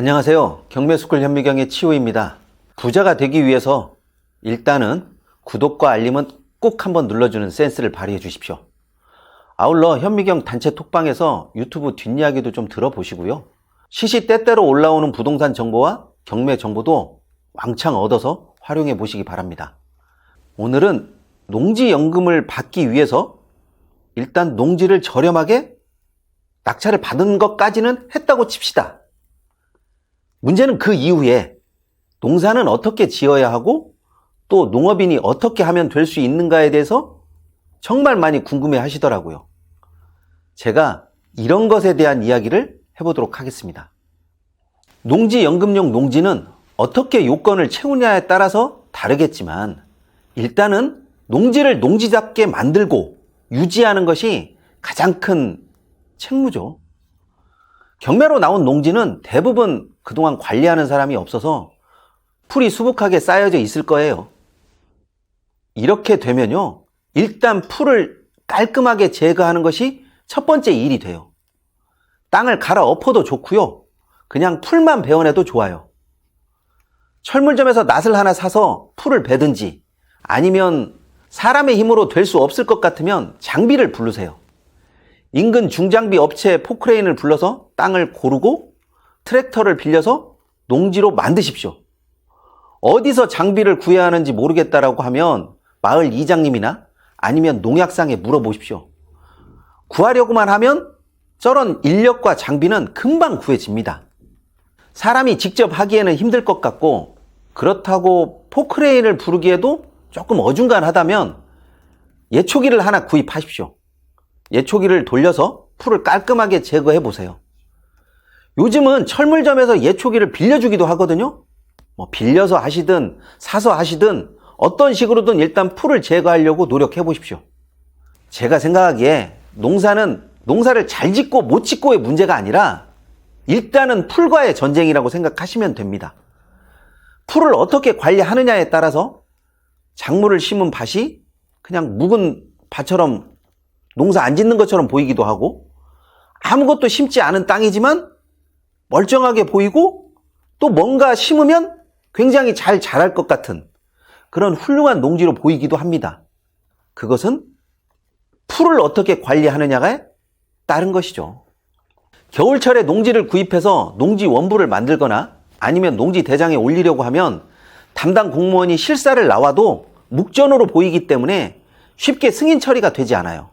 안녕하세요. 경매스쿨 현미경의 치호입니다. 부자가 되기 위해서 일단은 구독과 알림은 꼭 한번 눌러주는 센스를 발휘해 주십시오. 아울러 현미경 단체 톡방에서 유튜브 뒷이야기도 좀 들어보시고요. 시시때때로 올라오는 부동산 정보와 경매 정보도 왕창 얻어서 활용해 보시기 바랍니다. 오늘은 농지연금을 받기 위해서 일단 농지를 저렴하게 낙찰을 받은 것까지는 했다고 칩시다. 문제는 그 이후에 농사는 어떻게 지어야 하고 또 농업인이 어떻게 하면 될 수 있는가에 대해서 정말 많이 궁금해 하시더라고요. 제가 이런 것에 대한 이야기를 해보도록 하겠습니다. 농지연금용 농지는 어떻게 요건을 채우냐에 따라서 다르겠지만 일단은 농지를 농지답게 만들고 유지하는 것이 가장 큰 책무죠. 경매로 나온 농지는 대부분 그동안 관리하는 사람이 없어서 풀이 수북하게 쌓여져 있을 거예요. 이렇게 되면요, 일단 풀을 깔끔하게 제거하는 것이 첫 번째 일이 돼요. 땅을 갈아 엎어도 좋고요, 그냥 풀만 베어내도 좋아요. 철물점에서 낫을 하나 사서 풀을 베든지 아니면 사람의 힘으로 될 수 없을 것 같으면 장비를 부르세요. 인근 중장비 업체 포크레인을 불러서 땅을 고르고 트랙터를 빌려서 농지로 만드십시오. 어디서 장비를 구해야 하는지 모르겠다라고 하면 마을 이장님이나 아니면 농약상에 물어보십시오. 구하려고만 하면 저런 인력과 장비는 금방 구해집니다. 사람이 직접 하기에는 힘들 것 같고 그렇다고 포크레인을 부르기에도 조금 어중간하다면 예초기를 하나 구입하십시오. 예초기를 돌려서 풀을 깔끔하게 제거해 보세요. 요즘은 철물점에서 예초기를 빌려주기도 하거든요. 빌려서 하시든 사서 하시든 어떤 식으로든 일단 풀을 제거하려고 노력해 보십시오. 제가 생각하기에 농사를 잘 짓고 못 짓고의 문제가 아니라 일단은 풀과의 전쟁이라고 생각하시면 됩니다. 풀을 어떻게 관리하느냐에 따라서 작물을 심은 밭이 그냥 묵은 밭처럼 농사 안 짓는 것처럼 보이기도 하고 아무것도 심지 않은 땅이지만 멀쩡하게 보이고 또 뭔가 심으면 굉장히 잘 자랄 것 같은 그런 훌륭한 농지로 보이기도 합니다. 그것은 풀을 어떻게 관리하느냐에 따른 것이죠. 겨울철에 농지를 구입해서 농지 원부를 만들거나 아니면 농지 대장에 올리려고 하면 담당 공무원이 실사를 나와도 묵전으로 보이기 때문에 쉽게 승인 처리가 되지 않아요.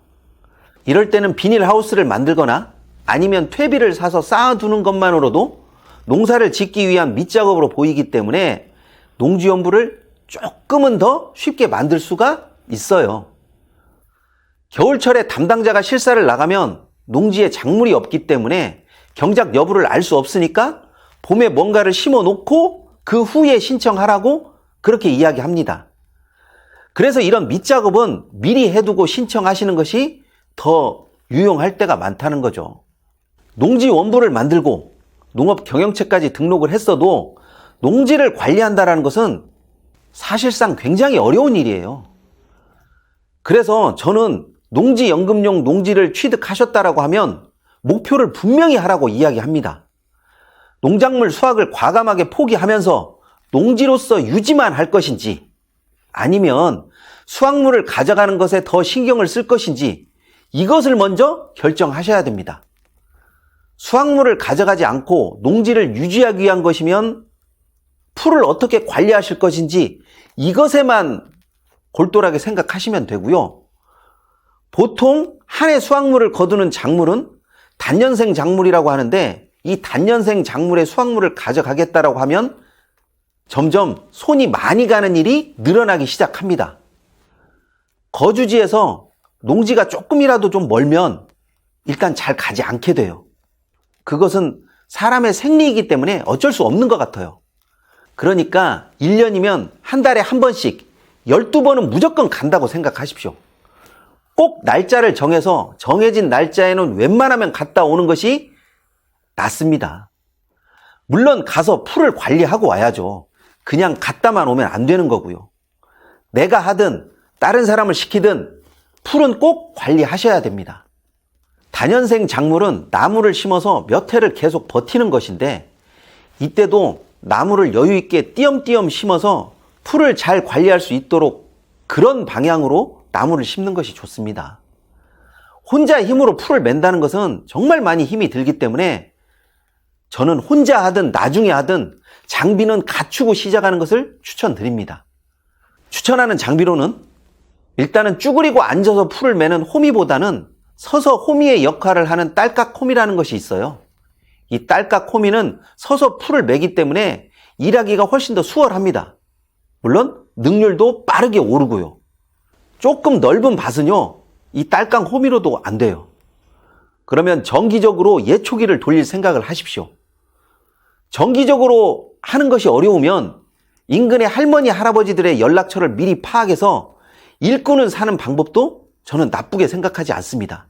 이럴 때는 비닐하우스를 만들거나 아니면 퇴비를 사서 쌓아두는 것만으로도 농사를 짓기 위한 밑작업으로 보이기 때문에 농지연부를 조금은 더 쉽게 만들 수가 있어요. 겨울철에 담당자가 실사를 나가면 농지에 작물이 없기 때문에 경작 여부를 알 수 없으니까 봄에 뭔가를 심어 놓고 그 후에 신청하라고 그렇게 이야기합니다. 그래서 이런 밑작업은 미리 해두고 신청하시는 것이 더 유용할 때가 많다는 거죠. 농지 원부를 만들고 농업 경영체까지 등록을 했어도 농지를 관리한다는 것은 사실상 굉장히 어려운 일이에요. 그래서 저는 농지연금용 농지를 취득하셨다라고 하면 목표를 분명히 하라고 이야기합니다. 농작물 수확을 과감하게 포기하면서 농지로서 유지만 할 것인지 아니면 수확물을 가져가는 것에 더 신경을 쓸 것인지 이것을 먼저 결정하셔야 됩니다. 수확물을 가져가지 않고 농지를 유지하기 위한 것이면 풀을 어떻게 관리하실 것인지 이것에만 골똘하게 생각하시면 되고요. 보통 한 해 수확물을 거두는 작물은 단년생 작물이라고 하는데 이 단년생 작물의 수확물을 가져가겠다라고 하면 점점 손이 많이 가는 일이 늘어나기 시작합니다. 거주지에서 농지가 조금이라도 좀 멀면 일단 잘 가지 않게 돼요. 그것은 사람의 생리이기 때문에 어쩔 수 없는 것 같아요. 그러니까 1년이면 한 달에 한 번씩 12번은 무조건 간다고 생각하십시오. 꼭 날짜를 정해서 정해진 날짜에는 웬만하면 갔다 오는 것이 낫습니다. 물론 가서 풀을 관리하고 와야죠. 그냥 갔다만 오면 안 되는 거고요. 내가 하든 다른 사람을 시키든 풀은 꼭 관리하셔야 됩니다. 단연생 작물은 나무를 심어서 몇 해를 계속 버티는 것인데 이때도 나무를 여유 있게 띄엄띄엄 심어서 풀을 잘 관리할 수 있도록 그런 방향으로 나무를 심는 것이 좋습니다. 혼자 힘으로 풀을 맨다는 것은 정말 많이 힘이 들기 때문에 저는 혼자 하든 나중에 하든 장비는 갖추고 시작하는 것을 추천드립니다. 추천하는 장비로는 일단은 쭈그리고 앉아서 풀을 매는 호미보다는 서서 호미의 역할을 하는 딸깍 호미라는 것이 있어요. 이 딸깍 호미는 서서 풀을 매기 때문에 일하기가 훨씬 더 수월합니다. 물론 능률도 빠르게 오르고요. 조금 넓은 밭은요, 이 딸깍 호미로도 안 돼요. 그러면 정기적으로 예초기를 돌릴 생각을 하십시오. 정기적으로 하는 것이 어려우면 인근의 할머니, 할아버지들의 연락처를 미리 파악해서 일꾼을 사는 방법도 저는 나쁘게 생각하지 않습니다.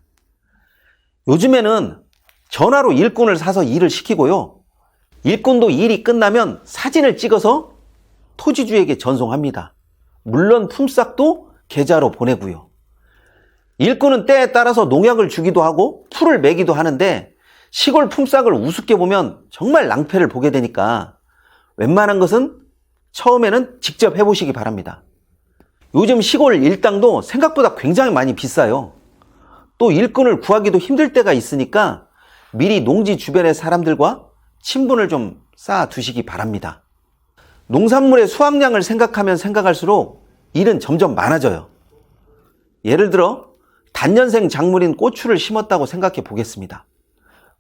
요즘에는 전화로 일꾼을 사서 일을 시키고요. 일꾼도 일이 끝나면 사진을 찍어서 토지주에게 전송합니다. 물론 품삯도 계좌로 보내고요. 일꾼은 때에 따라서 농약을 주기도 하고 풀을 매기도 하는데 시골 품삯을 우습게 보면 정말 낭패를 보게 되니까 웬만한 것은 처음에는 직접 해보시기 바랍니다. 요즘 시골 일당도 생각보다 굉장히 많이 비싸요. 또 일꾼을 구하기도 힘들 때가 있으니까 미리 농지 주변의 사람들과 친분을 좀 쌓아 두시기 바랍니다. 농산물의 수확량을 생각하면 생각할수록 일은 점점 많아져요. 예를 들어 단년생 작물인 고추를 심었다고 생각해 보겠습니다.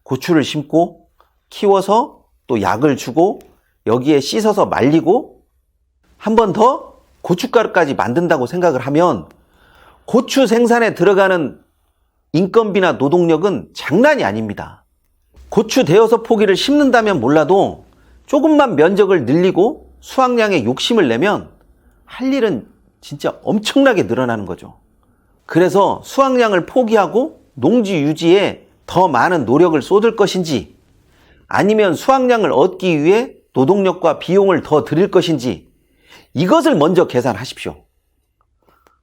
고추를 심고 키워서 또 약을 주고 여기에 씻어서 말리고 한 번 더 고춧가루까지 만든다고 생각을 하면 고추 생산에 들어가는 인건비나 노동력은 장난이 아닙니다. 고추 대여섯 포기를 심는다면 몰라도 조금만 면적을 늘리고 수확량에 욕심을 내면 할 일은 진짜 엄청나게 늘어나는 거죠. 그래서 수확량을 포기하고 농지 유지에 더 많은 노력을 쏟을 것인지 아니면 수확량을 얻기 위해 노동력과 비용을 더 들일 것인지 이것을 먼저 계산하십시오.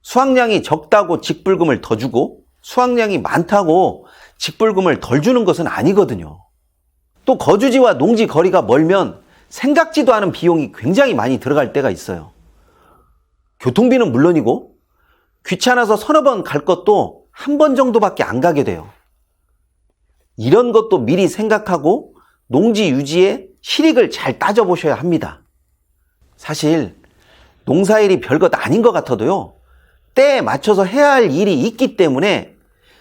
수확량이 적다고 직불금을 더 주고 수확량이 많다고 직불금을 덜 주는 것은 아니거든요. 또 거주지와 농지 거리가 멀면 생각지도 않은 비용이 굉장히 많이 들어갈 때가 있어요. 교통비는 물론이고 귀찮아서 서너 번 갈 것도 한 번 정도밖에 안 가게 돼요. 이런 것도 미리 생각하고 농지 유지에 실익을 잘 따져보셔야 합니다. 사실 농사일이 별것 아닌 것 같아도요, 때에 맞춰서 해야 할 일이 있기 때문에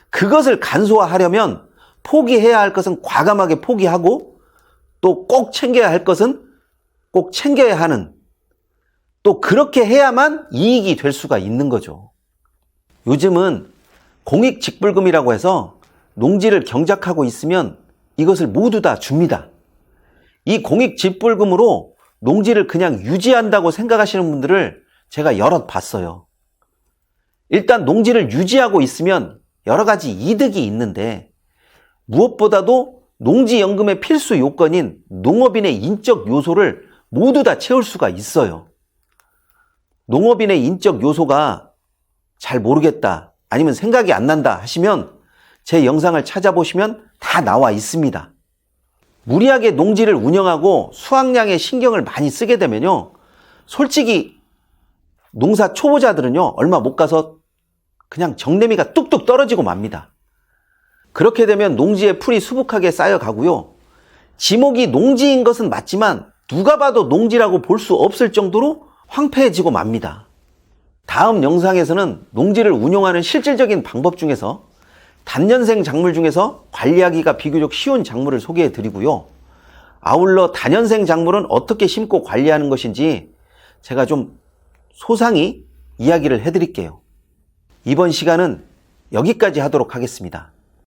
그것을 간소화하려면 포기해야 할 것은 과감하게 포기하고 또 꼭 챙겨야 할 것은 꼭 챙겨야 하는, 또 그렇게 해야만 이익이 될 수가 있는 거죠. 요즘은 공익직불금이라고 해서 농지를 경작하고 있으면 이것을 모두 다 줍니다. 이 공익직불금으로 농지를 그냥 유지한다고 생각하시는 분들을 제가 여럿 봤어요. 일단 농지를 유지하고 있으면 여러 가지 이득이 있는데 무엇보다도 농지연금의 필수 요건인 농업인의 인적 요소를 모두 다 채울 수가 있어요. 농업인의 인적 요소가 잘 모르겠다, 아니면 생각이 안 난다 하시면 제 영상을 찾아보시면 다 나와 있습니다. 무리하게 농지를 운영하고 수확량에 신경을 많이 쓰게 되면요, 솔직히 농사 초보자들은요 얼마 못 가서 그냥 정내미가 뚝뚝 떨어지고 맙니다. 그렇게 되면 농지에 풀이 수북하게 쌓여가고요, 지목이 농지인 것은 맞지만 누가 봐도 농지라고 볼 수 없을 정도로 황폐해지고 맙니다. 다음 영상에서는 농지를 운영하는 실질적인 방법 중에서 단년생 작물 중에서 관리하기가 비교적 쉬운 작물을 소개해 드리고요, 아울러 다년생 작물은 어떻게 심고 관리하는 것인지 제가 좀 소상히 이야기를 해 드릴게요. 이번 시간은 여기까지 하도록 하겠습니다.